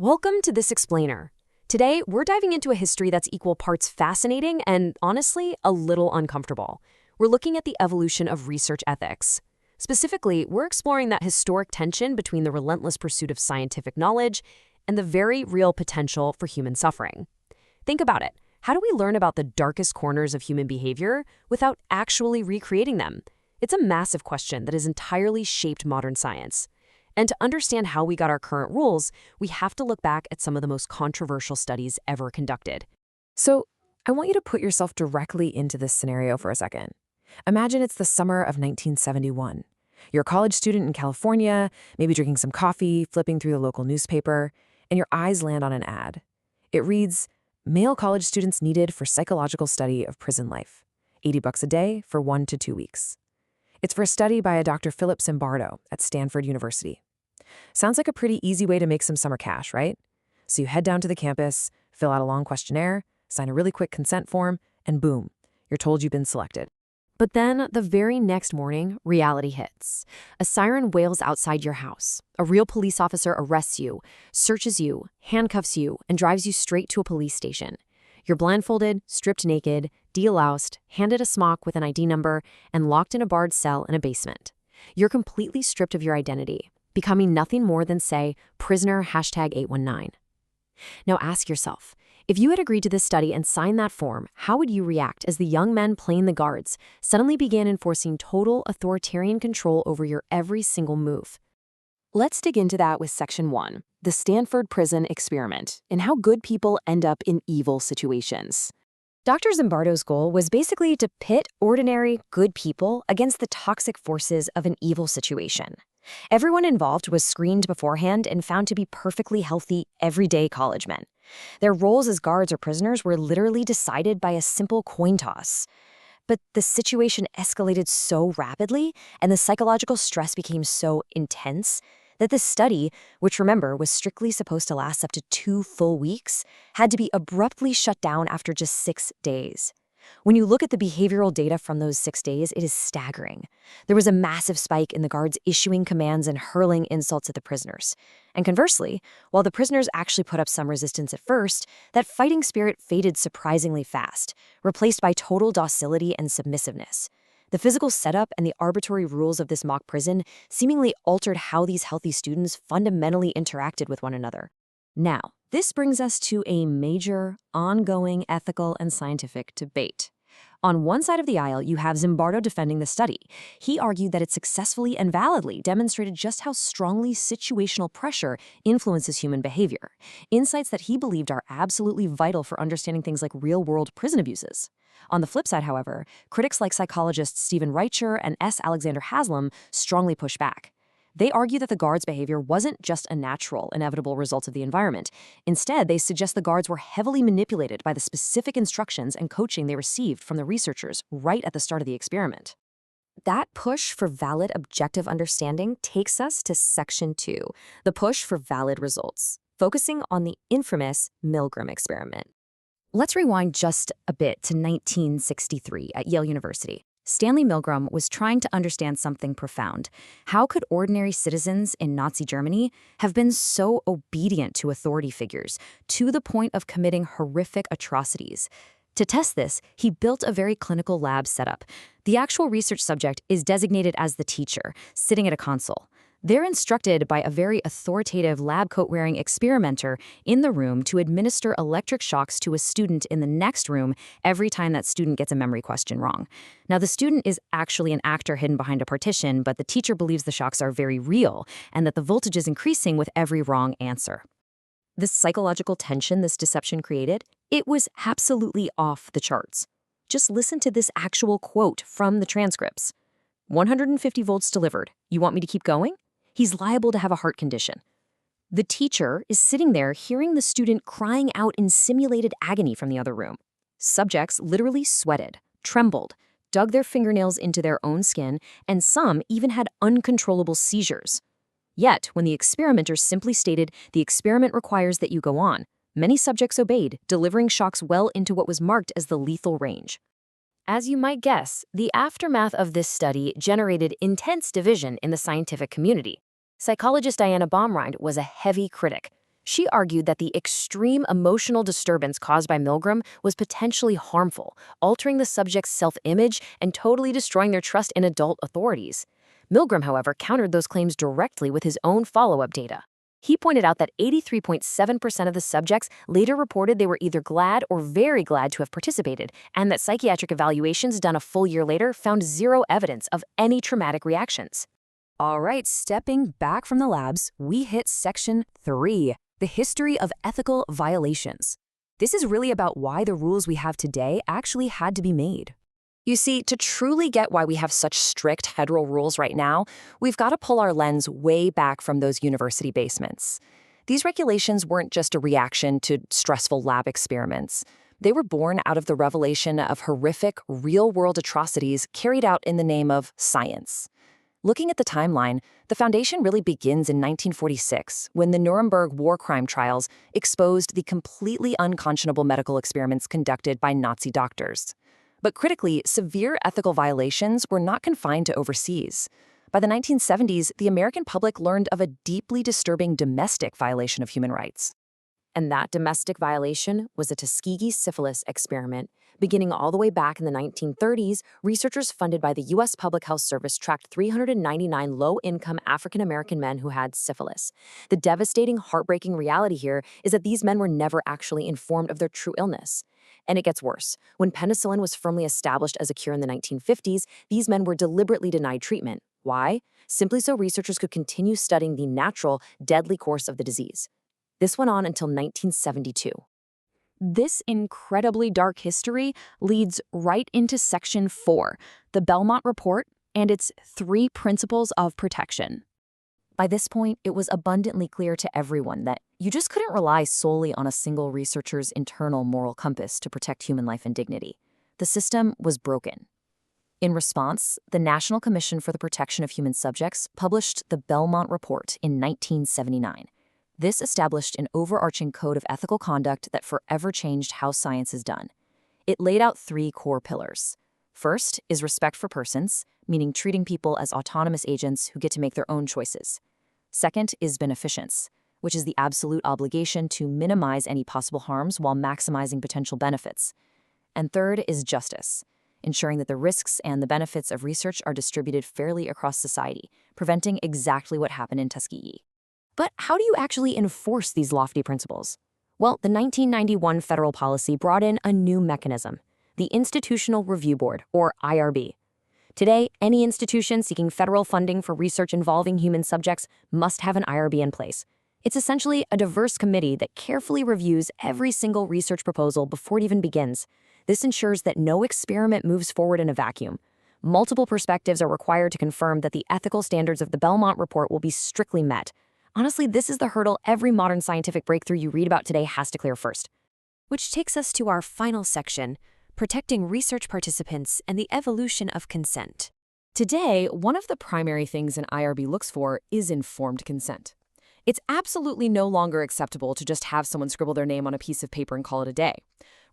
Welcome to This Explainer. Today, we're diving into a history that's equal parts fascinating and, honestly, a little uncomfortable. We're looking at the evolution of research ethics. Specifically, we're exploring that historic tension between the relentless pursuit of scientific knowledge and the very real potential for human suffering. Think about it. How do we learn about the darkest corners of human behavior without actually recreating them? It's a massive question that has entirely shaped modern science. And to understand how we got our current rules, we have to look back at some of the most controversial studies ever conducted. So, I want you to put yourself directly into this scenario for a second. Imagine it's the summer of 1971. You're a college student in California, maybe drinking some coffee, flipping through the local newspaper, and your eyes land on an ad. It reads, "Male college students needed for psychological study of prison life. $80 a day for 1 to 2 weeks." It's for a study by a Dr. Philip Zimbardo at Stanford University. Sounds like a pretty easy way to make some summer cash, right? So you head down to the campus, fill out a long questionnaire, sign a really quick consent form, and boom, you're told you've been selected. But then, the very next morning, reality hits. A siren wails outside your house. A real police officer arrests you, searches you, handcuffs you, and drives you straight to a police station. You're blindfolded, stripped naked, deloused, handed a smock with an ID number, and locked in a barred cell in a basement. You're completely stripped of your identity, becoming nothing more than, say, prisoner #819. Now ask yourself, if you had agreed to this study and signed that form, how would you react as the young men playing the guards suddenly began enforcing total authoritarian control over your every single move? Let's dig into that with Section 1, the Stanford Prison Experiment, and how good people end up in evil situations. Dr. Zimbardo's goal was basically to pit ordinary, good people against the toxic forces of an evil situation. Everyone involved was screened beforehand and found to be perfectly healthy, everyday college men. Their roles as guards or prisoners were literally decided by a simple coin toss. But the situation escalated so rapidly, and the psychological stress became so intense, that the study, which remember was strictly supposed to last up to 2 full weeks, had to be abruptly shut down after just 6 days. When you look at the behavioral data from those 6 days, it is staggering. There was a massive spike in the guards issuing commands and hurling insults at the prisoners. And conversely, while the prisoners actually put up some resistance at first, that fighting spirit faded surprisingly fast, replaced by total docility and submissiveness. The physical setup and the arbitrary rules of this mock prison seemingly altered how these healthy students fundamentally interacted with one another. Now, this brings us to a major, ongoing ethical and scientific debate. On one side of the aisle, you have Zimbardo defending the study. He argued that it successfully and validly demonstrated just how strongly situational pressure influences human behavior, insights that he believed are absolutely vital for understanding things like real-world prison abuses. On the flip side, however, critics like psychologists Stephen Reicher and S. Alexander Haslam strongly push back. They argue that the guards' behavior wasn't just a natural, inevitable result of the environment. Instead, they suggest the guards were heavily manipulated by the specific instructions and coaching they received from the researchers right at the start of the experiment. That push for valid objective understanding takes us to Section 2, the push for valid results, focusing on the infamous Milgram experiment. Let's rewind just a bit to 1963 at Yale University. Stanley Milgram was trying to understand something profound. How could ordinary citizens in Nazi Germany have been so obedient to authority figures, to the point of committing horrific atrocities? To test this, he built a very clinical lab setup. The actual research subject is designated as the teacher, sitting at a console. They're instructed by a very authoritative lab coat-wearing experimenter in the room to administer electric shocks to a student in the next room every time that student gets a memory question wrong. Now, the student is actually an actor hidden behind a partition, but the teacher believes the shocks are very real and that the voltage is increasing with every wrong answer. The psychological tension this deception created, it was absolutely off the charts. Just listen to this actual quote from the transcripts. 150 volts delivered. You want me to keep going? He's liable to have a heart condition. The teacher is sitting there hearing the student crying out in simulated agony from the other room. Subjects literally sweated, trembled, dug their fingernails into their own skin, and some even had uncontrollable seizures. Yet, when the experimenters simply stated, "The experiment requires that you go on," many subjects obeyed, delivering shocks well into what was marked as the lethal range. As you might guess, the aftermath of this study generated intense division in the scientific community. Psychologist Diana Baumrind was a heavy critic. She argued that the extreme emotional disturbance caused by Milgram was potentially harmful, altering the subject's self-image and totally destroying their trust in adult authorities. Milgram, however, countered those claims directly with his own follow-up data. He pointed out that 83.7% of the subjects later reported they were either glad or very glad to have participated, and that psychiatric evaluations done a full year later found zero evidence of any traumatic reactions. All right, stepping back from the labs, we hit Section 3, the history of ethical violations. This is really about why the rules we have today actually had to be made. You see, to truly get why we have such strict federal rules right now, we've got to pull our lens way back from those university basements. These regulations weren't just a reaction to stressful lab experiments. They were born out of the revelation of horrific, real-world atrocities carried out in the name of science. Looking at the timeline, the foundation really begins in 1946, when the Nuremberg war crime trials exposed the completely unconscionable medical experiments conducted by Nazi doctors. But critically, severe ethical violations were not confined to overseas. By the 1970s, the American public learned of a deeply disturbing domestic violation of human rights. And that domestic violation was the Tuskegee syphilis experiment. Beginning all the way back in the 1930s, researchers funded by the U.S. Public Health Service tracked 399 low-income African-American men who had syphilis. The devastating, heartbreaking reality here is that these men were never actually informed of their true illness. And it gets worse. When penicillin was firmly established as a cure in the 1950s, these men were deliberately denied treatment. Why? Simply so researchers could continue studying the natural, deadly course of the disease. This went on until 1972. This incredibly dark history leads right into Section 4, the Belmont Report, and its 3 principles of protection. By this point, it was abundantly clear to everyone that you just couldn't rely solely on a single researcher's internal moral compass to protect human life and dignity. The system was broken. In response, the National Commission for the Protection of Human Subjects published the Belmont Report in 1979. This established an overarching code of ethical conduct that forever changed how science is done. It laid out 3 core pillars. First is respect for persons, meaning treating people as autonomous agents who get to make their own choices. Second is beneficence, which is the absolute obligation to minimize any possible harms while maximizing potential benefits. And third is justice, ensuring that the risks and the benefits of research are distributed fairly across society, preventing exactly what happened in Tuskegee. But how do you actually enforce these lofty principles? Well, the 1991 federal policy brought in a new mechanism, the Institutional Review Board, or IRB. Today, any institution seeking federal funding for research involving human subjects must have an IRB in place. It's essentially a diverse committee that carefully reviews every single research proposal before it even begins. This ensures that no experiment moves forward in a vacuum. Multiple perspectives are required to confirm that the ethical standards of the Belmont Report will be strictly met. Honestly, this is the hurdle every modern scientific breakthrough you read about today has to clear first. Which takes us to our final section, protecting research participants and the evolution of consent. Today, one of the primary things an IRB looks for is informed consent. It's absolutely no longer acceptable to just have someone scribble their name on a piece of paper and call it a day.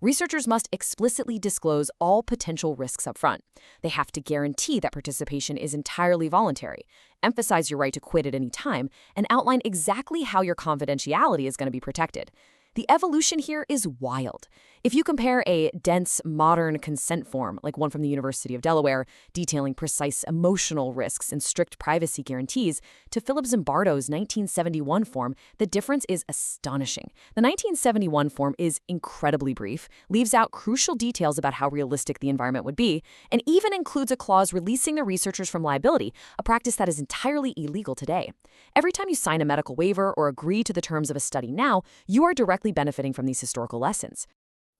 Researchers must explicitly disclose all potential risks up front. They have to guarantee that participation is entirely voluntary, emphasize your right to quit at any time, and outline exactly how your confidentiality is going to be protected. The evolution here is wild. If you compare a dense, modern consent form, like one from the University of Delaware, detailing precise emotional risks and strict privacy guarantees, to Philip Zimbardo's 1971 form, the difference is astonishing. The 1971 form is incredibly brief, leaves out crucial details about how realistic the environment would be, and even includes a clause releasing the researchers from liability, a practice that is entirely illegal today. Every time you sign a medical waiver or agree to the terms of a study now, you are directly benefiting from these historical lessons.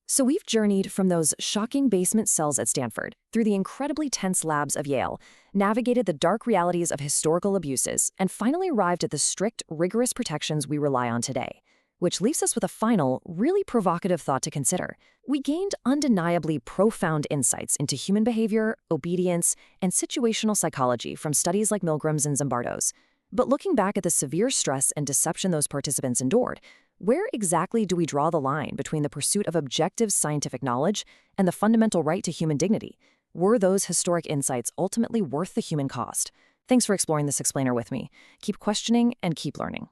So we've journeyed from those shocking basement cells at Stanford through the incredibly tense labs of Yale, navigated the dark realities of historical abuses, and finally arrived at the strict, rigorous protections we rely on today. Which leaves us with a final, really provocative thought to consider. We gained undeniably profound insights into human behavior, obedience, and situational psychology from studies like Milgram's and Zimbardo's. But looking back at the severe stress and deception those participants endured, where exactly do we draw the line between the pursuit of objective scientific knowledge and the fundamental right to human dignity? Were those historic insights ultimately worth the human cost? Thanks for exploring this explainer with me. Keep questioning and keep learning.